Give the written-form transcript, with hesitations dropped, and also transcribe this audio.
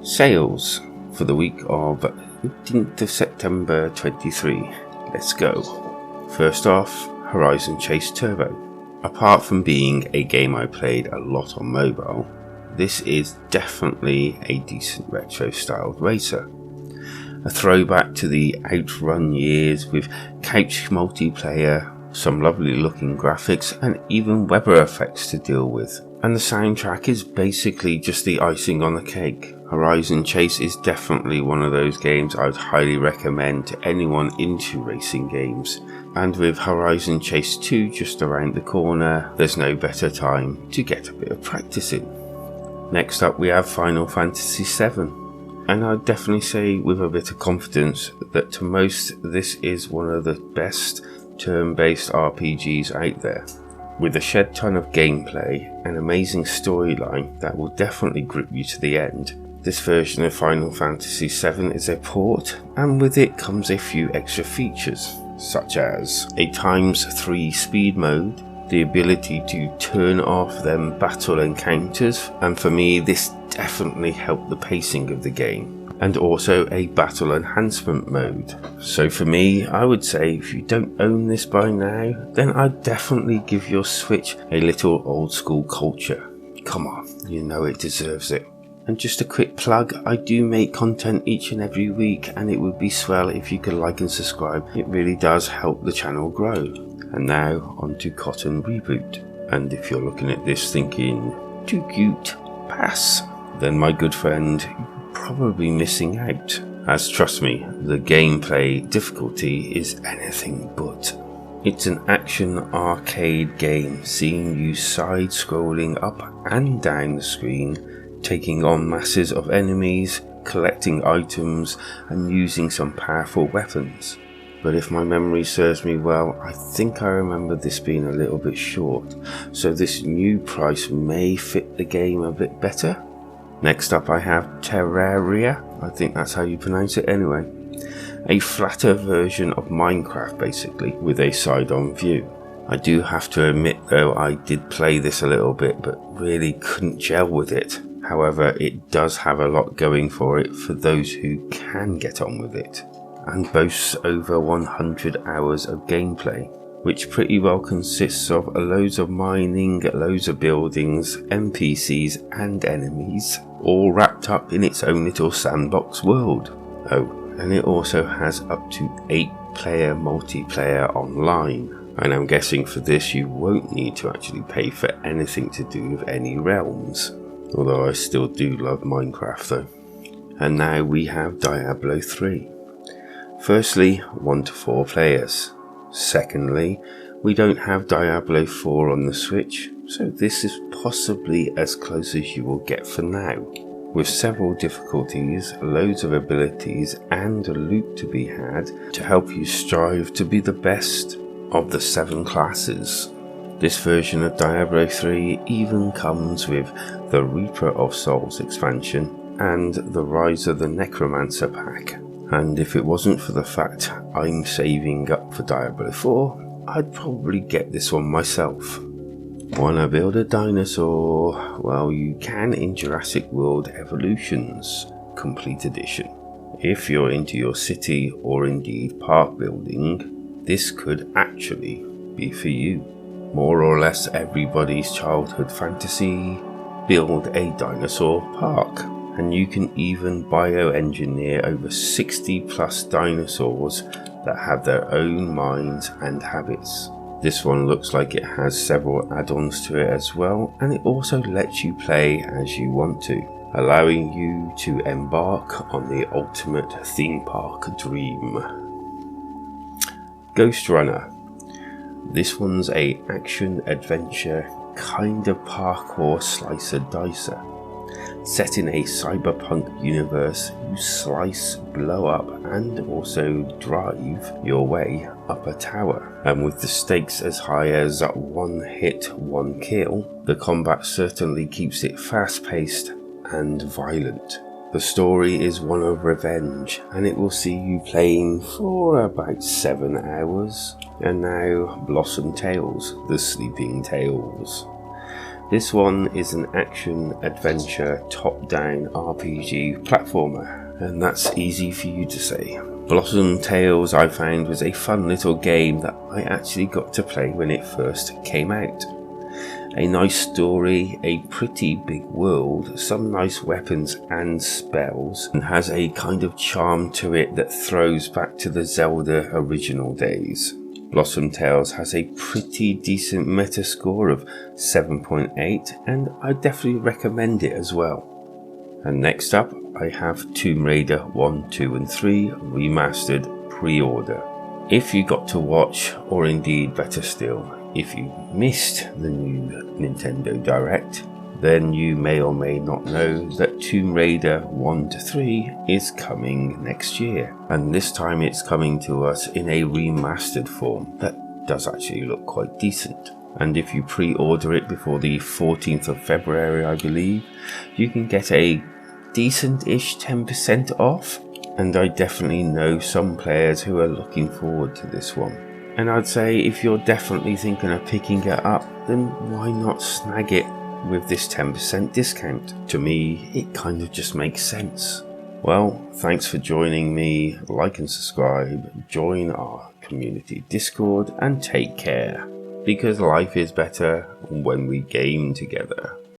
Sales for the week of 15th of September 23. Let's go. First off, Horizon Chase Turbo. Apart from being a game I played a lot on mobile, this is definitely a decent retro styled racer. A throwback to the Outrun years with couch multiplayer, some lovely looking graphics and even weather effects to deal with. And the soundtrack is basically just the icing on the cake. Horizon Chase is definitely one of those games I would highly recommend to anyone into racing games. And with Horizon Chase 2 just around the corner, there's no better time to get a bit of practice in. Next up we have Final Fantasy VII. And I'd definitely say with a bit of confidence that to most this is one of the best turn-based RPGs out there. With a shed ton of gameplay and amazing storyline that will definitely grip you to the end. This version of Final Fantasy VII is a port, and with it comes a few extra features, such as a ×3 speed mode, the ability to turn off them battle encounters, and for me this definitely helped the pacing of the game. And also a battle enhancement mode. So for me, I would say if you don't own this by now, then I'd definitely give your Switch a little old school culture. Come on, you know it deserves it. And just a quick plug, I do make content each and every week, and it would be swell if you could like and subscribe. It really does help the channel grow. And now on to Cotton Reboot. And if you're looking at this thinking, too cute, pass, then my good friend, probably missing out, as trust me, the gameplay difficulty is anything but. It's an action arcade game seeing you side-scrolling up and down the screen, taking on masses of enemies, collecting items and using some powerful weapons. But if my memory serves me well, I think I remember this being a little bit short, so this new price may fit the game a bit better. Next up I have Terraria, I think that's how you pronounce it anyway. A flatter version of Minecraft basically, with a side-on view. I do have to admit though, I did play this a little bit but really couldn't gel with it. However, it does have a lot going for it for those who can get on with it. And boasts over 100 hours of gameplay, which pretty well consists of loads of mining, loads of buildings, NPCs and enemies, all wrapped up in its own little sandbox world. Oh, and it also has up to 8-player multiplayer online. And I'm guessing for this you won't need to actually pay for anything to do with any realms. Although I still do love Minecraft though. And now we have Diablo 3. Firstly, 1 to 4 players. Secondly, we don't have Diablo 4 on the Switch, so this is possibly as close as you will get for now. With several difficulties, loads of abilities and loot to be had to help you strive to be the best of the 7 classes. This version of Diablo 3 even comes with the Reaper of Souls expansion and the Rise of the Necromancer pack. And if it wasn't for the fact I'm saving up for Diablo 4, I'd probably get this one myself. Wanna build a dinosaur? Well, you can in Jurassic World Evolutions Complete Edition. If you're into your city or indeed park building, this could actually be for you. More or less everybody's childhood fantasy, build a dinosaur park. And you can even bioengineer over 60 plus dinosaurs that have their own minds and habits. This one looks like it has several add-ons to it as well, and it also lets you play as you want to, allowing you to embark on the ultimate theme park dream. Ghost Runner. This one's a action-adventure kind of parkour slicer-dicer. Set in a cyberpunk universe, you slice, blow up and also drive your way up a tower. And with the stakes as high as 1 hit, 1 kill, the combat certainly keeps it fast paced and violent. The story is one of revenge, and it will see you playing for about 7 hours. And now Blossom Tales, the Sleeping Tales. This one is an action-adventure top-down RPG platformer, and that's easy for you to say. Blossom Tales I found was a fun little game that I actually got to play when it first came out. A nice story, a pretty big world, some nice weapons and spells, and has a kind of charm to it that throws back to the Zelda original days. Blossom Tales has a pretty decent Metascore of 7.8, and I definitely recommend it as well. And next up, I have Tomb Raider 1, 2 and 3 Remastered pre-order. If you got to watch, or indeed better still, if you missed the new Nintendo Direct, then you may or may not know that Tomb Raider 1 to 3 is coming next year, and this time it's coming to us in a remastered form that does actually look quite decent. And if you pre-order it before the 14th of February, I believe, you can get a decent-ish 10% off, and I definitely know some players who are looking forward to this one. And I'd say if you're definitely thinking of picking it up, then why not snag it with this 10% discount? To me, it kind of just makes sense. Well, thanks for joining me. Like and subscribe, join our community Discord, and take care, because life is better when we game together.